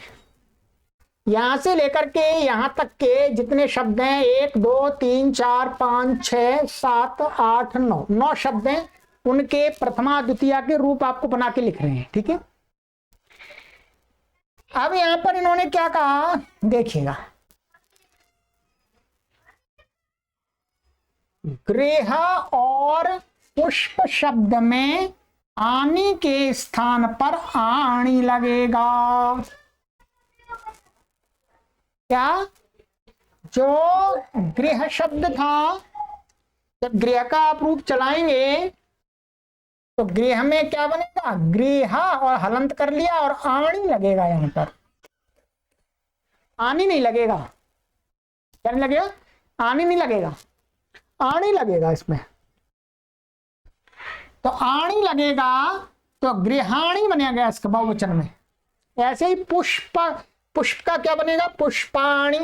यहां से लेकर के यहां तक के जितने शब्द हैं, 1 2 3 4 5 6 7 8 9, 9 शब्द हैं, उनके प्रथमा द्वितीया के रूप आपको बना के लिख रहे हैं। ठीक है, अब यहां पर इन्होंने क्या कहा देखिएगा, गृह और पुष्प शब्द में आनी के स्थान पर आणी लगेगा। क्या, जो गृह शब्द था, जब गृह का आप रूप चलाएंगे तो गृह में क्या बनेगा, गृह और हलंत कर लिया और आणी लगेगा। यहां पर आनी नहीं लगेगा, क्या नहीं लगेगा, आनी नहीं लगेगा, आणी लगेगा इसमें। तो आणी लगेगा तो गृहाणी बनेगा इसका बहुवचन में। ऐसे ही पुष्प, पुष्प का क्या बनेगा, पुष्पाणी,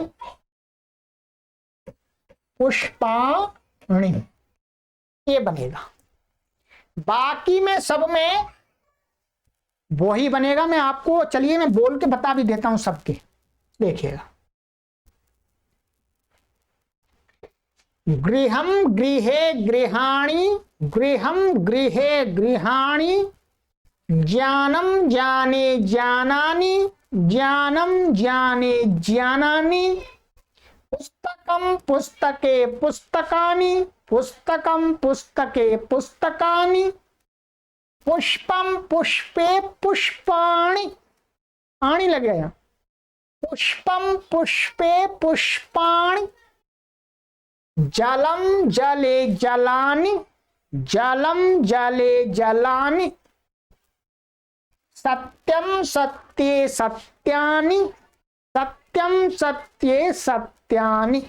पुष्पाणी, ये बनेगा। बाकी में सब में वही बनेगा। मैं आपको चलिए मैं बोल के बता भी देता हूं सबके, देखिएगा। गृहम, गृहे, गृहाणी, गृहम गृहे गृहाणि, ज्ञानम ज्ञाने ज्ञानानि, ज्ञानम ज्ञाने ज्ञानानि, पुस्तकम पुस्तके पुस्तकानि, पुस्तकम पुस्तके पुस्तकानि, पुष्पम पुष्पे पुष्पाणि, आणी लग गया, पुष्पम पुष्पे पुष्पाणि, जलम जले जलानि, जलम जले जलानि, सत्यम सत्ये सत्यानि, सत्यम सत्ये सत्यानि,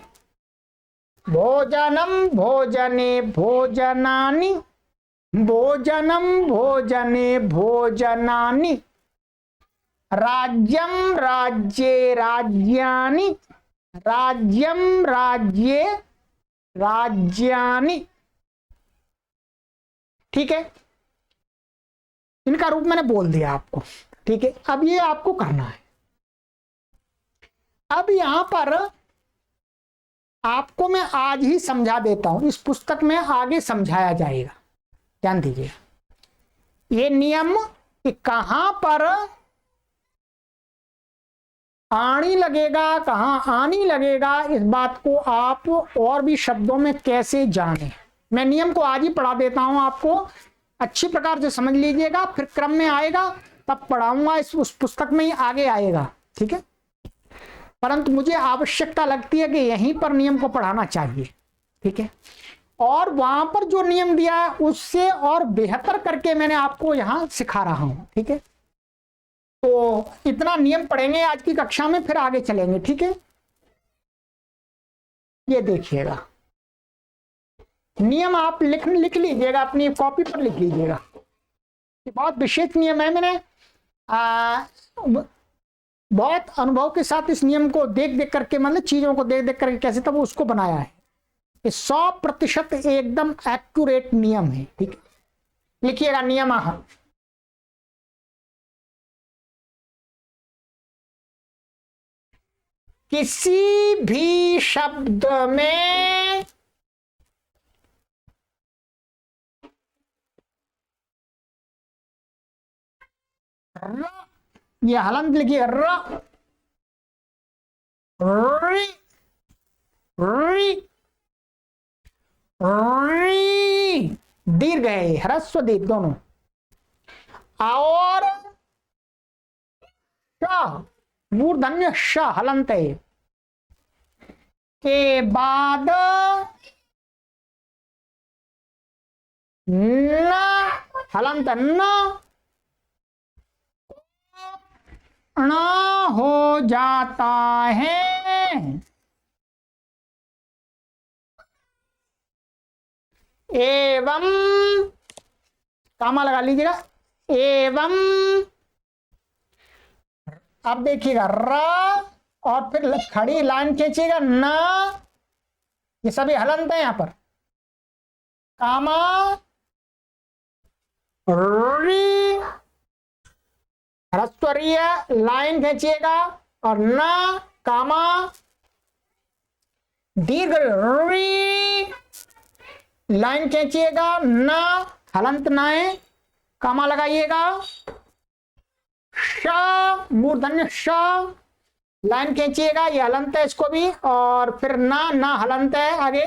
भोजनम भोजने भोजनानि, भोजनम भोजने भोजनानि, राज्यम राज्ये राज्यानि, राज्यम राज्ये राज्यानि। ठीक है, इनका रूप मैंने बोल दिया आपको। ठीक है, अब ये आपको करना है। अब यहां पर आपको मैं आज ही समझा देता हूं, इस पुस्तक में आगे समझाया जाएगा, ध्यान दीजिए। ये नियम कि कहां पर आणी लगेगा, कहां आनी लगेगा, इस बात को आप और भी शब्दों में कैसे जाने, मैं नियम को आज ही पढ़ा देता हूं आपको, अच्छी प्रकार से समझ लीजिएगा, फिर क्रम में आएगा तब पढ़ाऊंगा, उस पुस्तक में ही आगे आएगा। ठीक है, परंतु मुझे आवश्यकता लगती है कि यहीं पर नियम को पढ़ाना चाहिए। ठीक है, और वहां पर जो नियम दिया है उससे और बेहतर करके मैंने आपको यहां सिखा रहा हूं। ठीक है, तो इतना नियम पढ़ेंगे आज की कक्षा में, फिर आगे चलेंगे। ठीक है, ये देखिएगा, नियम आप लिख लीजिएगा, अपनी कॉपी पर लिख लीजिएगा। ये बहुत विशेष नियम है, मैंने बहुत अनुभव के साथ इस नियम को देख देख करके, मतलब चीजों को देख देख करके कैसे तब उसको बनाया है। ये 100% एकदम एक्यूरेट नियम है। ठीक है, लिखिएगा नियम। किसी भी शब्द में र, ये हलंत लिखिए, र, री, री, री, दीर्घ है, ह्रस्व दीर्घ दोनों, और श, मूर्धन्य श हलंत है, के बाद न हलंत न ण हो जाता है। एवं, कामा लगा लीजिएगा, एवं, अब देखिएगा र, और फिर खड़ी लाइन खींचिएगा न, ये सभी हलंत है यहां पर, कामा री, ह्रस्वरीय लाइन खींचिएगा, और न, कामा दीर्घ री, लाइन खींचिएगा, न हलंत न है, कामा लगाइएगा, श, मूर्धन्य श, लाइन खींचिएगा, ये हलंत है इसको भी, और फिर न हलंत है आगे,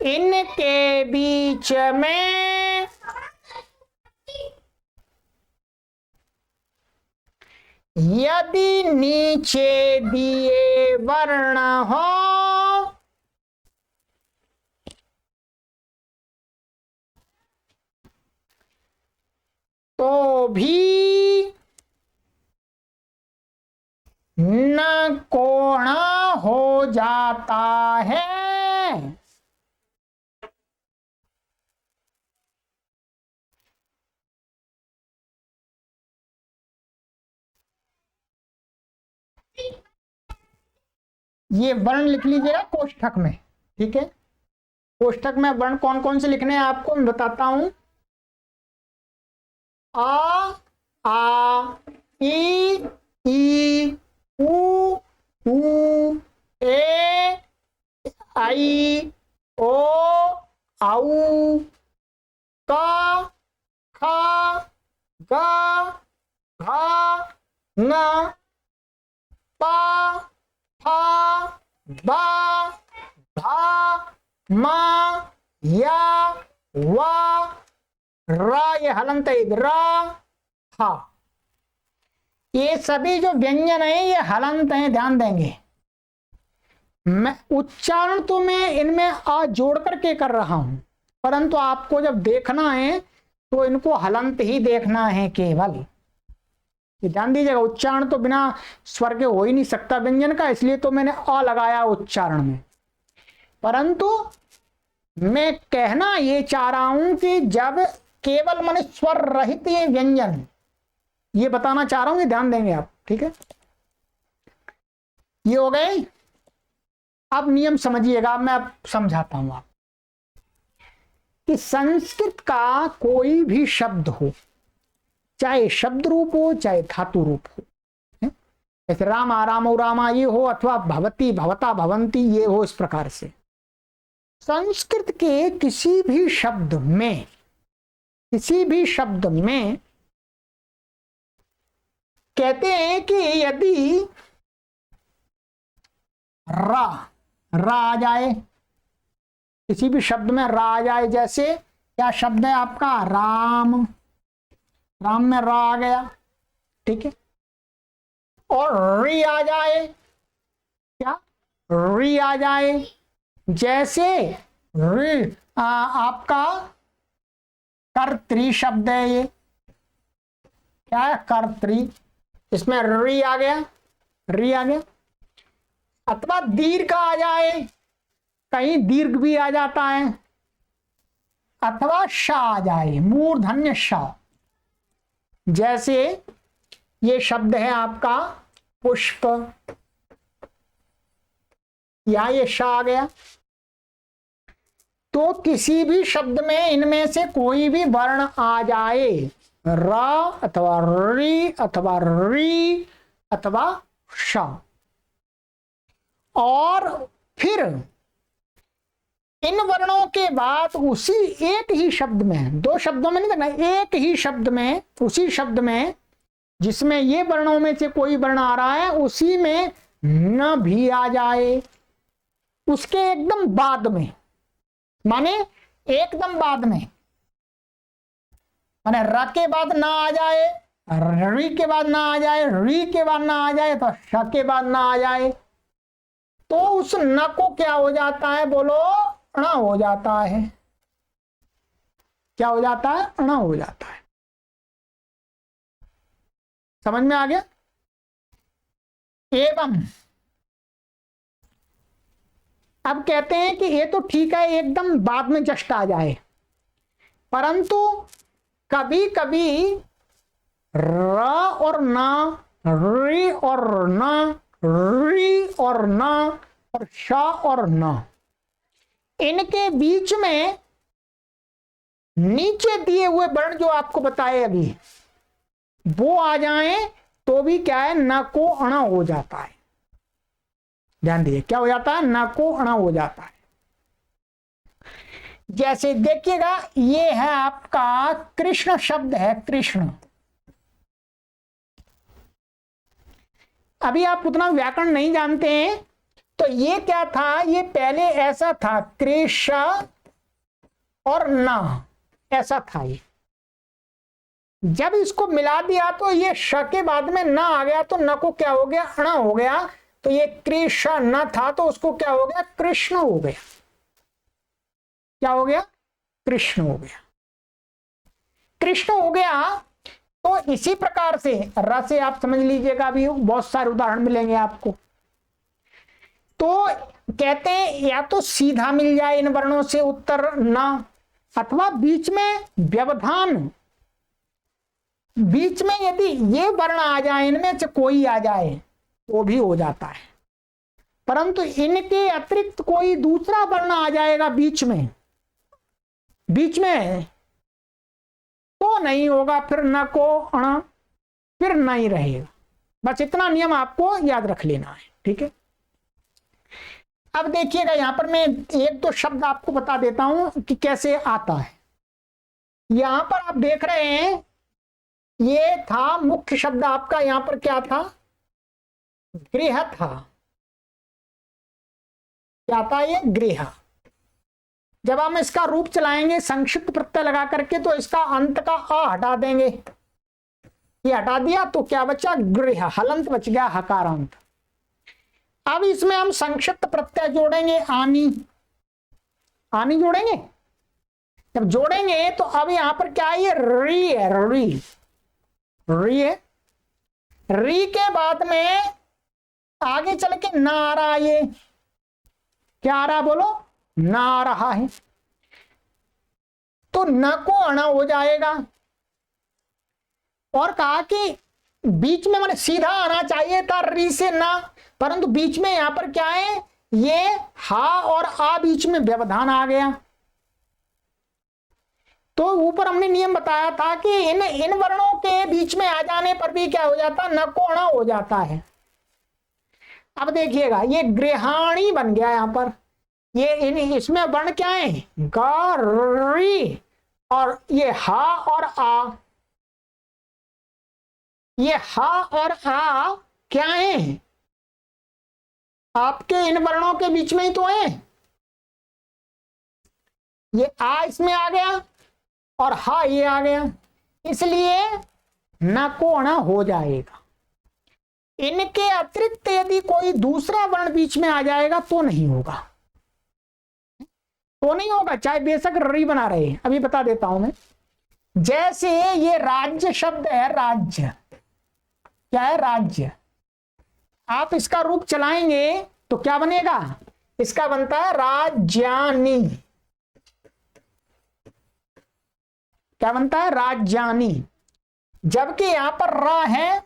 इनके बीच में यदि नीचे दिए वर्ण हो तो भी न कोण हो जाता है। ये वर्ण लिख लीजिएगा कोष्ठक में। ठीक है, कोष्ठक में वर्ण कौन कौन से लिखने हैं आपको मैं बताता हूं। आ, ई, उ, ए, आई, ओ, आउ, ग, घ, न, प, फ, ब, भ, म, य, व, र, ये हलंत र, ह। ये सभी जो व्यंजन है ये हलंत हैं, ध्यान देंगे। मैं उच्चारण तो मैं इनमें आ जोड़ करके कर रहा हूं, परंतु आपको जब देखना है तो इनको हलंत ही देखना है केवल। ध्यान दीजिएगा, उच्चारण तो बिना स्वर के हो ही नहीं सकता व्यंजन का, इसलिए तो मैंने अ लगाया उच्चारण में। परंतु मैं कहना ये चाह रहा हूं कि जब केवल माने स्वर रहित ये व्यंजन, ये बताना चाह रहा हूं कि ध्यान देंगे आप, ठीक है। ये हो गए। अब नियम समझिएगा, मैं अब समझाता हूं आप कि संस्कृत का कोई भी शब्द हो, चाहे शब्द रूप हो चाहे धातु रूप हो, जैसे रामा रामो रामा ये हो, अथवा भवती भवता भवंती ये हो, इस प्रकार से संस्कृत के किसी भी शब्द में, किसी भी शब्द में कहते हैं कि यदि रा आ जाए, किसी भी शब्द में रा आ जाए, जैसे क्या शब्द है आपका राम, राम में रा आ गया, ठीक है। और री आ जाए, क्या री आ जाए, जैसे री आपका कर्त्री शब्द है, ये क्या है कर्त्री, इसमें री आ गया, री आ गया। अथवा दीर्घ आ जाए, कहीं दीर्घ भी आ जाता है, अथवा शा आ जाए, मूर्धन्य शा, जैसे ये शब्द है आपका पुष्प, या ये शा आ गया। तो किसी भी शब्द में इनमें से कोई भी वर्ण आ जाए, रा अथवा री अथवा री अथवा शा, और फिर इन वर्णों के बाद उसी एक ही शब्द में, दो शब्दों में नहीं देखना, एक ही शब्द में, उसी शब्द में जिसमें ये वर्णों में से कोई वर्ण आ रहा है, उसी में न भी आ जाए, उसके एकदम बाद में, माने एकदम बाद में, माने र के बाद ना आ जाए, री के बाद ना आ जाए, री के बाद ना आ जाए, तो श के बाद ना आ जाए, तो उस न को क्या हो जाता है, बोलो अणा हो जाता है। क्या हो जाता है, अणा हो जाता है। समझ में आ गया। एवं अब कहते हैं कि ये तो ठीक है एकदम बाद में जस्ट आ जाए, परंतु कभी कभी र और ना, री और ना, री और ना, और शा और ना, इनके बीच में नीचे दिए हुए वर्ण जो आपको बताए अभी, वो आ जाएं तो भी क्या है, न को अणा हो जाता है। ध्यान दीजिए, क्या हो जाता है, न को अणा हो जाता है। जैसे देखिएगा, ये है आपका कृष्ण शब्द है, कृष्ण। अभी आप उतना व्याकरण नहीं जानते हैं, तो ये क्या था, ये पहले ऐसा था कृष और ना, ऐसा था ये। जब इसको मिला दिया तो ये श के बाद में ना आ गया, तो न को क्या हो गया, अणा हो गया। तो ये कृष न था, तो उसको क्या हो गया, कृष्ण हो गया। क्या हो गया, कृष्ण हो गया, कृष्ण हो गया। तो इसी प्रकार से र से आप समझ लीजिएगा, अभी बहुत सारे उदाहरण मिलेंगे आपको। तो कहते हैं या तो सीधा मिल जाए इन वर्णों से उत्तर न, अथवा बीच में व्यवधान, बीच में यदि ये वर्ण आ जाए, इनमें से कोई आ जाए तो भी हो जाता है, परंतु इनके अतिरिक्त कोई दूसरा वर्ण आ जाएगा बीच में, बीच में तो नहीं होगा, फिर न को अणा, फिर नहीं रहेगा। बस इतना नियम आपको याद रख लेना है, ठीक है। अब देखिएगा, यहां पर मैं एक दो शब्द आपको बता देता हूं कि कैसे आता है। यहां पर आप देख रहे हैं, ये था मुख्य शब्द आपका, यहां पर क्या था, गृह था। क्या था ये, गृह। जब हम इसका रूप चलाएंगे संक्षिप्त प्रत्यय लगा करके तो इसका अंत का आ हटा देंगे, ये हटा दिया तो क्या बचा, गृह, हलंत बच गया, हकारांत। अब इसमें हम संक्षिप्त प्रत्यय जोड़ेंगे, आनी, आनी जोड़ेंगे। जब जोड़ेंगे तो अब यहां पर क्या है, ये री है, री, री है। री के बाद में आगे चल के ना आ रहा, ये क्या आ रहा, बोलो, ना आ रहा है, तो न को अणा हो जाएगा। और कहा कि बीच में मैंने सीधा आना चाहिए था री से ना, परंतु बीच में यहां पर क्या है, ये हा और आ बीच में व्यवधान आ गया। तो ऊपर हमने नियम बताया था कि इन वर्णों के बीच में आ जाने पर भी क्या हो जाता, न को अणा हो जाता है। अब देखिएगा ये गृहाणी बन गया यहां पर, ये इसमें वर्ण क्या है, गा, री, और ये हा और आ, ये हा और आ क्या है, आपके इन वर्णों के बीच में ही तो है। ये आ इसमें आ गया और हा ये आ गया, इसलिए न को अणा हो जाएगा। इनके अतिरिक्त यदि कोई दूसरा वर्ण बीच में आ जाएगा तो नहीं होगा, तो नहीं होगा, चाहे बेशक री बना रहे हैं। अभी बता देता हूं मैं। जैसे ये राज्य शब्द है, राज्य क्या है, राज्य। आप इसका रूप चलाएंगे तो क्या बनेगा, इसका बनता है राज्यानी। क्या बनता है, राज्यानी। जबकि यहां पर र है,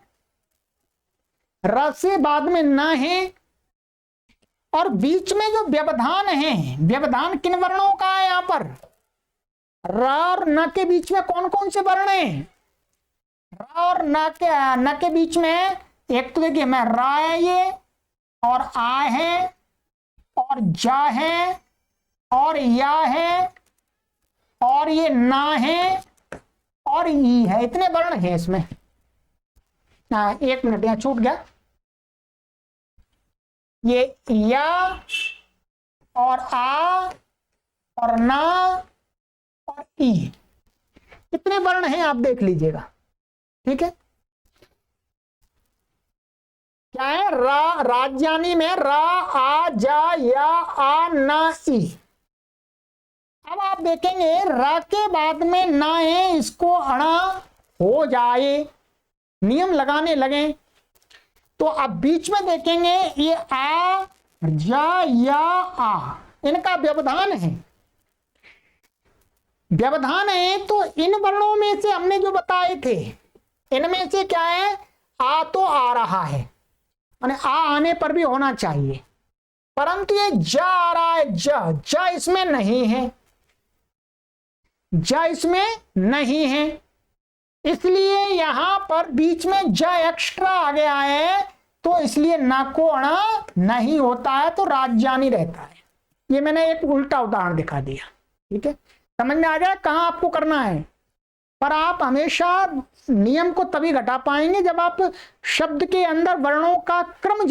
र से बाद में न है, और बीच में जो व्यवधान है, व्यवधान किन वर्णों का है यहां पर, र और न के बीच में कौन कौन से वर्ण हैं, र और न के बीच में एक तो देखिए मैं रा है ये, और आ है, और जा है, और या है, और ये ना है, और ई है, इतने वर्ण हैं इसमें। एक मिनट यहां छूट गया, ये या और आ और ना और ई, कितने वर्ण हैं आप देख लीजिएगा। ठीक है, क्या है, रा, राज्यानी में रा, आ, जा, या, आ, ना, ई। अब आप देखेंगे रा के बाद में ना है, इसको अणा हो जाए, नियम लगाने लगे तो अब बीच में देखेंगे ये आ, जा, या, आ, इनका व्यवधान है, व्यवधान है। तो इन वर्णों में से हमने जो बताए थे, इनमें से क्या है, आ तो आ रहा है, माने आ आने पर भी होना चाहिए, परंतु ये जा आ रहा है, जा इसमें नहीं है, जा इसमें नहीं है, इसलिए यहां पर बीच में जा एक्स्ट्रा आ गया है, तो इसलिए ना को अणा नहीं होता है, तो राज्यानी रहता है। ये मैंने एक उल्टा उदाहरण दिखा दिया। ठीक है, समझ में आ जाए कहां आपको करना है। पर आप हमेशा नियम को तभी घटा पाएंगे जब आप शब्द के अंदर वर्णों का क्रम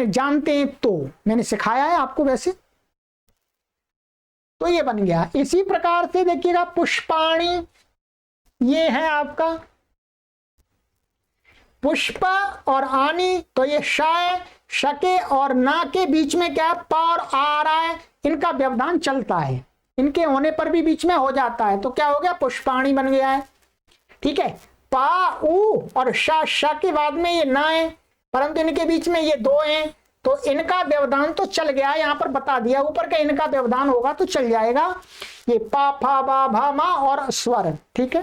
जानते हैं, तो मैंने सिखाया है आपको वैसे। तो ये बन गया। इसी प्रकार से देखिएगा पुष्पाणी, ये है आपका पुष्प और आनी, तो ये शाय, शके और ना के बीच में क्या है, पा और आ रहा है, इनका व्यवधान चलता है, इनके होने पर भी बीच में हो जाता है, तो क्या हो गया, पुष्पाणी बन गया है। ठीक है, पा, उ और शा के बाद में ये ना है, परंतु इनके बीच में ये दो हैं, तो इनका व्यवधान तो चल गया, यहां पर बता दिया, ऊपर का इनका व्यवधान होगा तो चल जाएगा, ये पा, फा, बा, भा, मा और स्वर। ठीक है,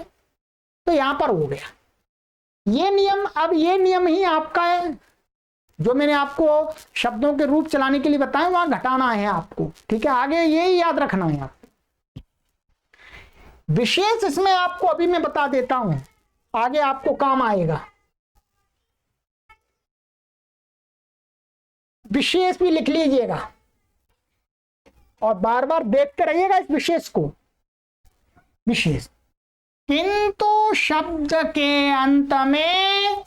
तो यहां पर हो गया ये नियम। अब ये नियम ही आपका है जो मैंने आपको शब्दों के रूप चलाने के लिए बताया, वहां घटाना है आपको। ठीक है, आगे यही याद रखना है आपको। विशेष इसमें आपको अभी मैं बता देता हूं, आगे आपको काम आएगा। विशेष भी लिख लीजिएगा और बार बार देखते रहिएगा इस विशेष को। विशेष किंतु शब्द के अंत में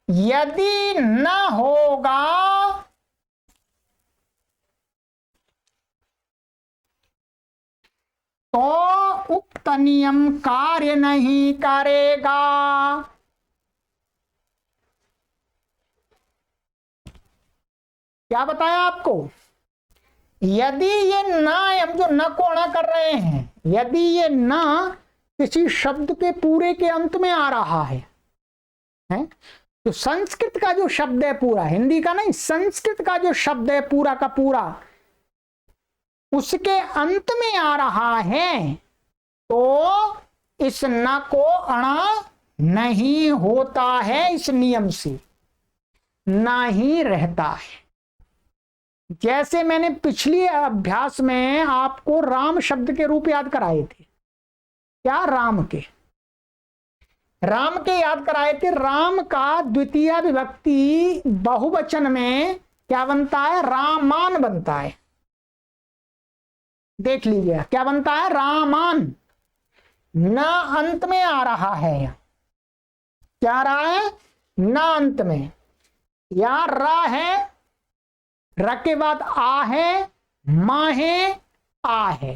यदि न होगा तो उक्त नियम कार्य नहीं करेगा। क्या बताया आपको? यदि ये ना, हम जो न को अणा कर रहे हैं, यदि ये ना किसी शब्द के पूरे के अंत में आ रहा है, तो संस्कृत का जो शब्द है पूरा, हिंदी का नहीं, संस्कृत का जो शब्द है पूरा का पूरा उसके अंत में आ रहा है, तो इस न को अणा नहीं होता है, इस नियम से ना ही रहता है। जैसे मैंने पिछली अभ्यास में आपको राम शब्द के रूप याद कराए थे, क्या राम के याद कराए थे। राम का द्वितीय विभक्ति बहुवचन में क्या बनता है? रामान बनता है। देख लीजिए क्या बनता है? रामान। न अंत में आ रहा है, क्या आ रहा है? न अंत में। या रा है, र के बाद आ है, मां है, आ है।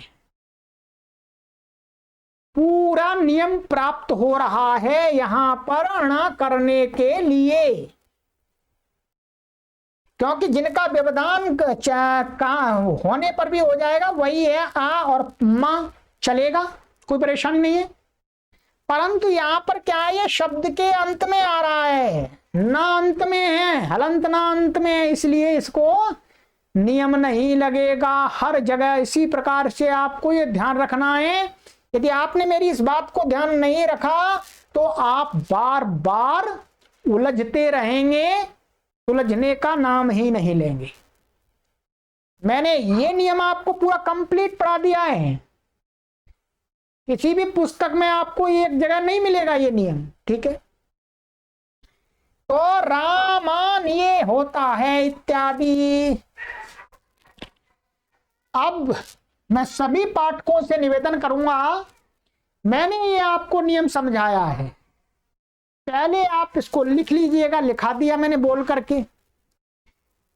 पूरा नियम प्राप्त हो रहा है यहां पर अणा करने के लिए, क्योंकि जिनका व्यवधान का होने पर भी हो जाएगा वही है, आ और मां चलेगा, कोई परेशानी नहीं है। परंतु यहां पर क्या है? ये शब्द के अंत में आ रहा है, ना अंत में है, हलंत ना अंत में है, इसलिए इसको नियम नहीं लगेगा। हर जगह इसी प्रकार से आपको ये ध्यान रखना है। यदि आपने मेरी इस बात को ध्यान नहीं रखा तो आप बार बार उलझते रहेंगे, उलझने का नाम ही नहीं लेंगे। मैंने ये नियम आपको पूरा कंप्लीट पढ़ा दिया है, किसी भी पुस्तक में आपको एक जगह नहीं मिलेगा ये नियम, ठीक है। तो रामान ये होता है इत्यादि। अब मैं सभी पाठकों से निवेदन करूंगा, मैंने ये आपको नियम समझाया है, पहले आप इसको लिख लीजिएगा, लिखा दिया मैंने बोल करके।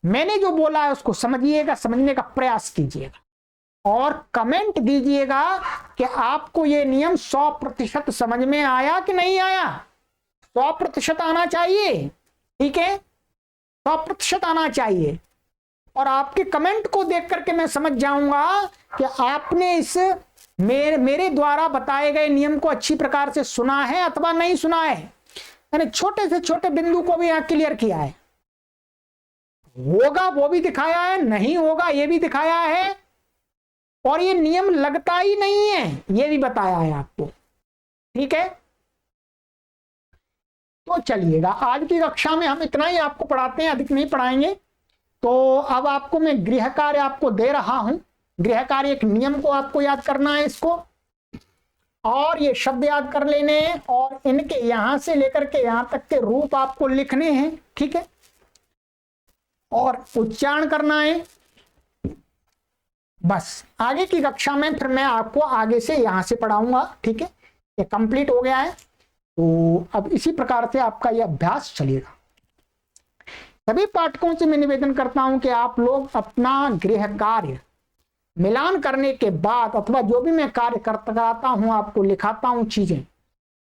मैंने जो बोला है उसको समझिएगा, समझने का प्रयास कीजिएगा और कमेंट दीजिएगा कि आपको ये नियम 100% समझ में आया कि नहीं आया। 100% आना चाहिए, ठीक है, 100% आना चाहिए। और आपके कमेंट को देख करके मैं समझ जाऊंगा कि आपने इस मेरे द्वारा बताए गए नियम को अच्छी प्रकार से सुना है अथवा नहीं सुना है। मैंने छोटे से छोटे बिंदु को भी यहां क्लियर किया है, होगा वो भी दिखाया है, नहीं होगा ये भी दिखाया है, और ये नियम लगता ही नहीं है ये भी बताया है आपको, ठीक है। तो चलिएगा, आज की कक्षा में हम इतना ही आपको पढ़ाते हैं, अधिक नहीं पढ़ाएंगे। तो अब आपको मैं गृह कार्य आपको दे रहा हूं। गृह कार्य एक नियम को आपको याद करना है, इसको और ये शब्द याद कर लेने हैं और इनके यहां से लेकर के यहां तक के रूप आपको लिखने हैं, ठीक है, और उच्चारण करना है। बस आगे की कक्षा में फिर मैं आपको आगे से यहां से पढ़ाऊंगा, ठीक है। ये कंप्लीट हो गया है, तो अब इसी प्रकार से आपका ये अभ्यास चलेगा। सभी पाठकों से मैं निवेदन करता हूं कि आप लोग अपना गृह कार्य मिलान करने के बाद अथवा जो भी मैं कार्य कराता हूं, आपको लिखाता हूं चीजें,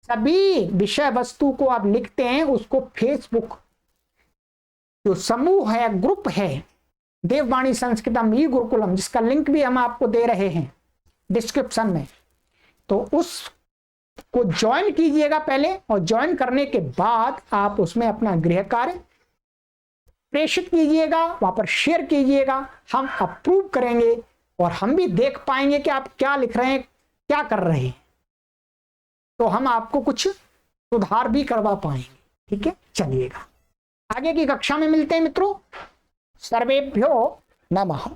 सभी विषय वस्तु को आप लिखते हैं, उसको फेसबुक जो समूह है, ग्रुप है देववाणी संस्कृतम ई गुरुकुलम, जिसका लिंक भी हम आपको दे रहे हैं डिस्क्रिप्शन में, तो उसको ज्वाइन कीजिएगा पहले, और ज्वाइन करने के बाद आप उसमें अपना गृह कार्य प्रेषित कीजिएगा, वहां पर शेयर कीजिएगा, हम अप्रूव करेंगे और हम भी देख पाएंगे कि आप क्या लिख रहे हैं, क्या कर रहे हैं, तो हम आपको कुछ सुधार भी करवा पाएंगे, ठीक है। चलिएगा, आगे की कक्षा में मिलते हैं मित्रों। सर्वेभ्यो नमः।